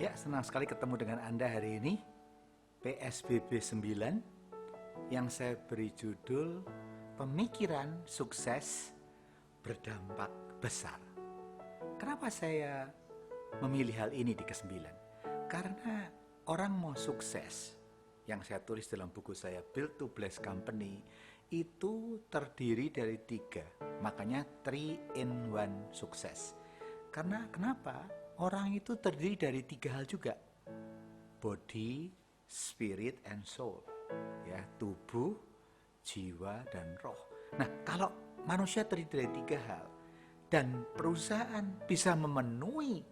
Ya, senang sekali ketemu dengan Anda hari ini. PSBB 9 yang saya beri judul Pemikiran Sukses Berdampak Besar. Kenapa saya memilih hal ini di ke-9? Karena orang mau sukses, yang saya tulis dalam buku saya Build to Bless Company, itu terdiri dari 3. Makanya 3 in 1 sukses. Karena kenapa? Orang itu terdiri dari 3 hal juga. Body, spirit, and soul. Ya, tubuh, jiwa, dan roh. Nah, kalau manusia terdiri dari 3 hal dan perusahaan bisa memenuhi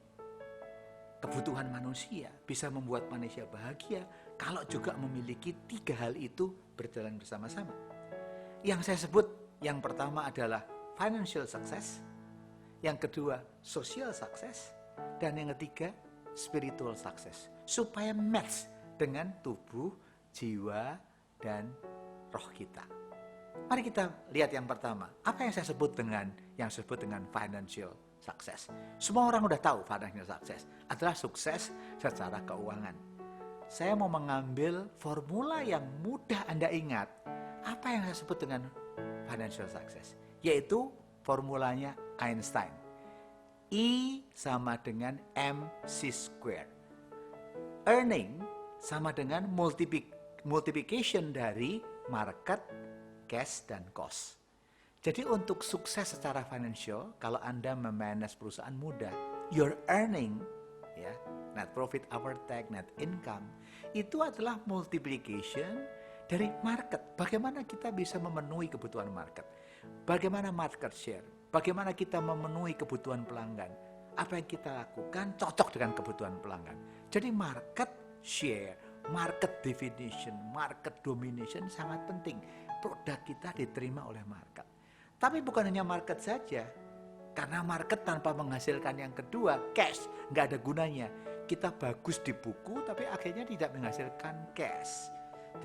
kebutuhan manusia, bisa membuat manusia bahagia kalau juga memiliki 3 hal itu berjalan bersama-sama. Yang saya sebut, yang pertama adalah financial success, yang kedua social success, dan yang ketiga spiritual success. Supaya match dengan tubuh, jiwa, dan roh kita. Mari kita lihat yang pertama. Apa yang saya sebut dengan financial success? Semua orang udah tahu financial success adalah sukses secara keuangan. Saya mau mengambil formula yang mudah Anda ingat. Apa yang saya sebut dengan financial success? Yaitu formulanya Einstein. E sama dengan MC square. Earning sama dengan multiplication dari market, cash, dan cost. Jadi untuk sukses secara financial, kalau Anda memanage perusahaan mudah, your earning, ya, net profit after tax, net income, itu adalah multiplication dari market. Bagaimana kita bisa memenuhi kebutuhan market? Bagaimana market share? Bagaimana kita memenuhi kebutuhan pelanggan? Apa yang kita lakukan cocok dengan kebutuhan pelanggan. Jadi market share, market definition, market domination sangat penting. Produk kita diterima oleh market. Tapi bukan hanya market saja. Karena market tanpa menghasilkan yang kedua, cash, nggak ada gunanya. Kita bagus di buku tapi akhirnya tidak menghasilkan cash.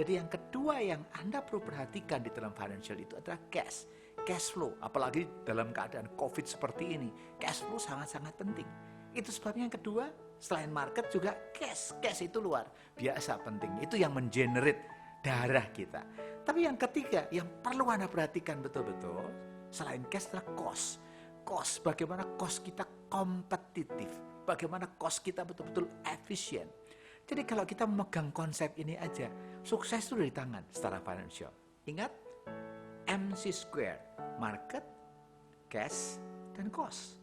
Jadi yang kedua yang Anda perlu perhatikan di dalam financial itu adalah cash. Cash flow, apalagi dalam keadaan COVID seperti ini, cash flow sangat-sangat penting. Itu sebabnya yang kedua, selain market juga cash. Cash itu luar biasa penting. Itu yang mengenerate darah kita. Tapi yang ketiga, yang perlu Anda perhatikan betul-betul, selain cash adalah cost. Cost, bagaimana cost kita kompetitif. Bagaimana cost kita betul-betul efisien. Jadi kalau kita memegang konsep ini aja, sukses itu di tangan secara financial. Ingat, MC square, market, cash, dan cost.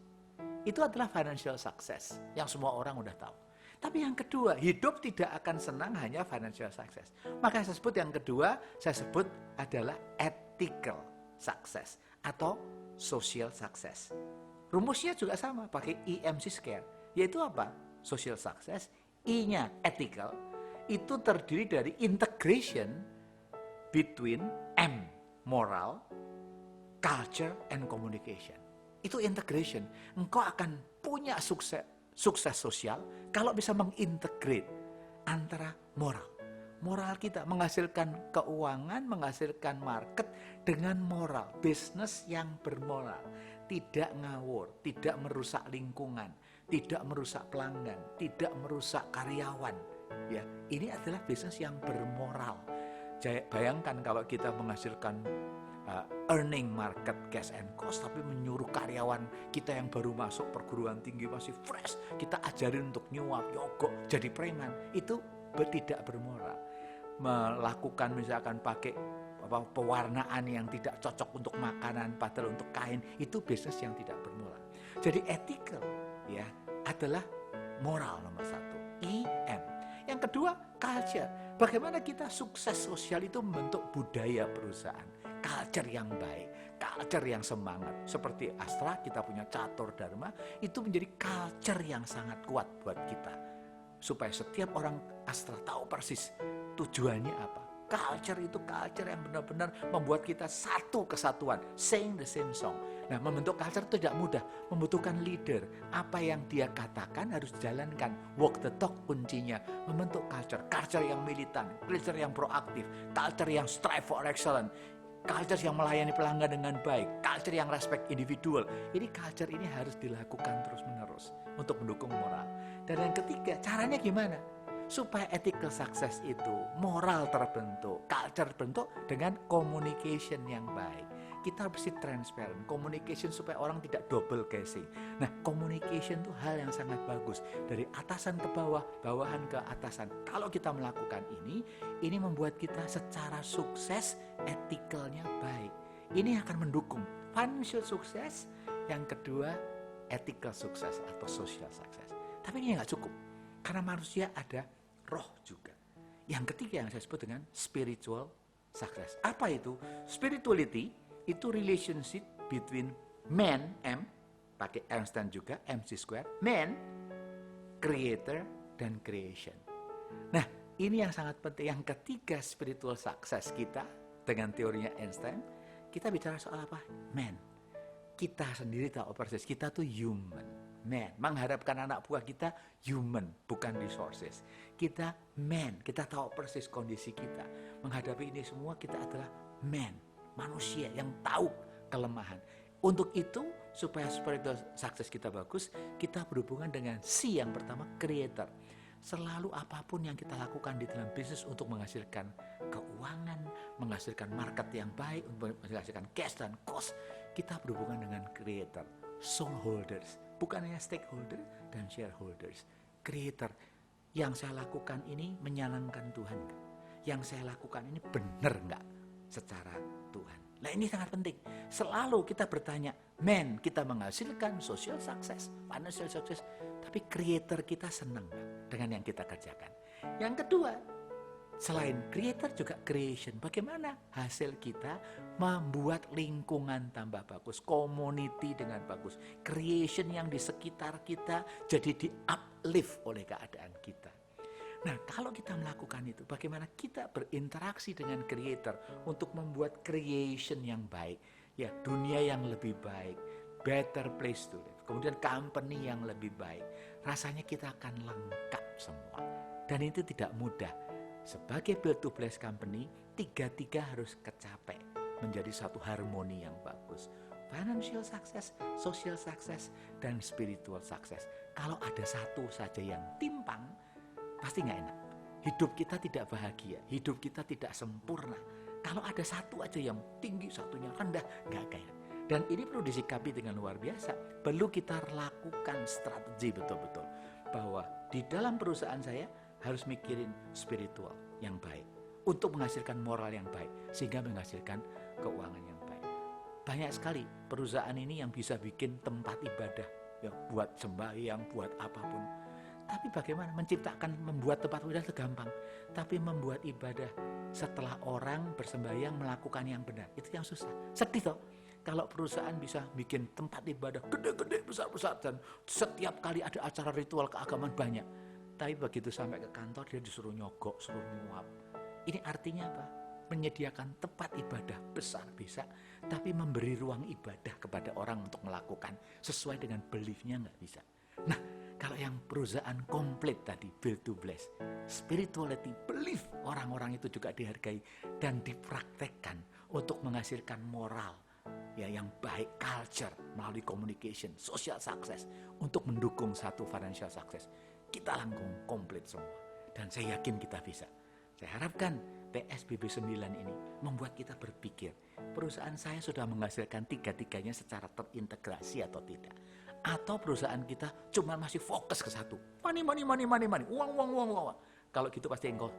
Itu adalah financial success yang semua orang udah tahu. Tapi yang kedua, hidup tidak akan senang hanya financial success. Maka saya sebut yang kedua, saya sebut adalah ethical success atau social success. Rumusnya juga sama, pakai EMC square. Yaitu apa? Social success, I-nya ethical, itu terdiri dari integration between M, moral, culture, and communication. Itu integration. Engkau akan punya sukses sosial kalau bisa mengintegrate antara moral. Moral kita menghasilkan keuangan, menghasilkan market dengan moral. Bisnis yang bermoral. Tidak ngawur, tidak merusak lingkungan, tidak merusak pelanggan, tidak merusak karyawan. Ya, ini adalah bisnis yang bermoral. Bayangkan kalau kita menghasilkan earning, market, cash, and cost, tapi menyuruh karyawan kita yang baru masuk perguruan tinggi masih fresh, kita ajarin untuk nyuap, nyogok, jadi preman, itu tidak bermoral. Melakukan misalkan pakai pewarnaan yang tidak cocok untuk makanan, padahal untuk kain, itu bisnis yang tidak bermoral. Jadi ethical, ya, adalah moral nomor 1, IM. Yang kedua, culture. Bagaimana kita sukses sosial itu membentuk budaya perusahaan. Culture yang baik, culture yang semangat. Seperti Astra, kita punya catur dharma, itu menjadi culture yang sangat kuat buat kita. Supaya setiap orang Astra tahu persis tujuannya apa. Culture itu culture yang benar-benar membuat kita satu kesatuan, sing the same song. Nah, membentuk culture itu tidak mudah, membutuhkan leader. Apa yang dia katakan harus dijalankan. Walk the talk kuncinya, membentuk culture yang militan, culture yang proaktif, culture yang strive for excellence. culture yang melayani pelanggan dengan baik, culture yang respect individual. Ini culture ini harus dilakukan terus-menerus untuk mendukung moral. Dan yang ketiga, caranya gimana? Supaya ethical success itu, moral terbentuk, culture terbentuk dengan communication yang baik. Kita harus transparent, communication supaya orang tidak double guessing. Nah, communication itu hal yang sangat bagus. Dari atasan ke bawah, bawahan ke atasan. Kalau kita melakukan ini membuat kita secara sukses, etikalnya baik. Ini akan mendukung financial sukses, yang kedua ethical sukses atau social success. Tapi ini nggak cukup, karena manusia ada roh juga. Yang ketiga yang saya sebut dengan spiritual success. Apa itu? Spirituality itu relationship between man, M, pakai Einstein juga, MC square, man, creator, dan creation. Nah, ini yang sangat penting. Yang ketiga spiritual success kita, dengan teorinya Einstein, kita bicara soal apa? Man. Kita sendiri tahu persis, kita tuh human. Man, mengharapkan anak buah kita human, bukan resources. Kita man, kita tahu persis kondisi kita. Menghadapi ini semua kita adalah man, manusia yang tahu kelemahan. Untuk itu, supaya spiritual success kita bagus, kita berhubungan dengan C yang pertama, creator. Selalu apapun yang kita lakukan di dalam bisnis untuk menghasilkan keuangan, menghasilkan market yang baik, untuk menghasilkan cash dan cost, kita berhubungan dengan creator, soul holders, bukan hanya stakeholder dan shareholders. Creator, yang saya lakukan ini menyenangkan Tuhan nggak? Yang saya lakukan ini benar nggak secara Tuhan? Nah, ini sangat penting. Selalu kita bertanya, man, kita menghasilkan social success, financial success, tapi creator kita senang nggak dengan yang kita kerjakan? Yang kedua, selain creator juga creation. Bagaimana hasil kita membuat lingkungan tambah bagus, community dengan bagus, creation yang di sekitar kita jadi di uplift oleh keadaan kita. Nah, kalau kita melakukan itu, bagaimana kita berinteraksi dengan creator untuk membuat creation yang baik, ya, dunia yang lebih baik, better place to live, kemudian company yang lebih baik, rasanya kita akan lengkap semua. Dan itu tidak mudah. Sebagai build to bless company, tiga-tiga harus kecapek menjadi satu harmoni yang bagus. Financial success, social success, dan spiritual success. Kalau ada satu saja yang timpang, pasti nggak enak. Hidup kita tidak bahagia, hidup kita tidak sempurna. Kalau ada satu aja yang tinggi, satunya rendah, nggak kayak. Dan ini perlu disikapi dengan luar biasa. Perlu kita lakukan strategi betul-betul. Bahwa di dalam perusahaan saya harus mikirin spiritual yang baik. Untuk menghasilkan moral yang baik. Sehingga menghasilkan keuangan yang baik. Banyak sekali perusahaan ini yang bisa bikin tempat ibadah. Ya, buat sembahyang, buat apapun. Tapi bagaimana membuat tempat ibadah itu gampang. Tapi membuat ibadah setelah orang bersembahyang melakukan yang benar, itu yang susah. Sedih toh. Kalau perusahaan bisa bikin tempat ibadah gede-gede, besar-besar, dan setiap kali ada acara ritual keagamaan banyak. Tapi begitu sampai ke kantor dia disuruh nyogok, suruh nyuap. Ini artinya apa? Menyediakan tempat ibadah besar bisa, tapi memberi ruang ibadah kepada orang untuk melakukan sesuai dengan beliefnya nggak bisa. Nah, kalau yang perusahaan komplit tadi, build to bless, spirituality, belief, orang-orang itu juga dihargai dan dipraktekkan untuk menghasilkan moral ya yang baik, culture melalui communication, social success untuk mendukung satu financial success. Kita langsung komplit semua dan saya yakin kita bisa. Saya harapkan PSBB 9 ini membuat kita berpikir, perusahaan saya sudah menghasilkan tiga-tiganya secara terintegrasi atau tidak. Atau perusahaan kita cuma masih fokus ke satu. Money, uang. Kalau gitu pasti engkau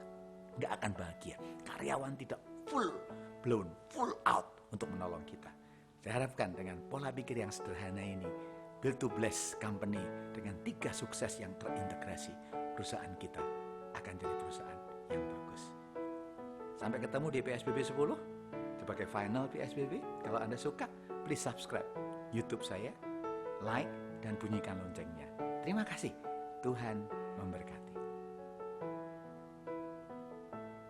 nggak akan bahagia. Karyawan tidak full blown, full out untuk menolong kita. Saya harapkan dengan pola pikir yang sederhana ini, build to bless company dengan 3 sukses yang terintegrasi, perusahaan kita akan jadi perusahaan yang bagus. Sampai ketemu di PSBB 10 sebagai final PSBB. Kalau Anda suka, please subscribe YouTube saya, like, dan bunyikan loncengnya. Terima kasih. Tuhan memberkati.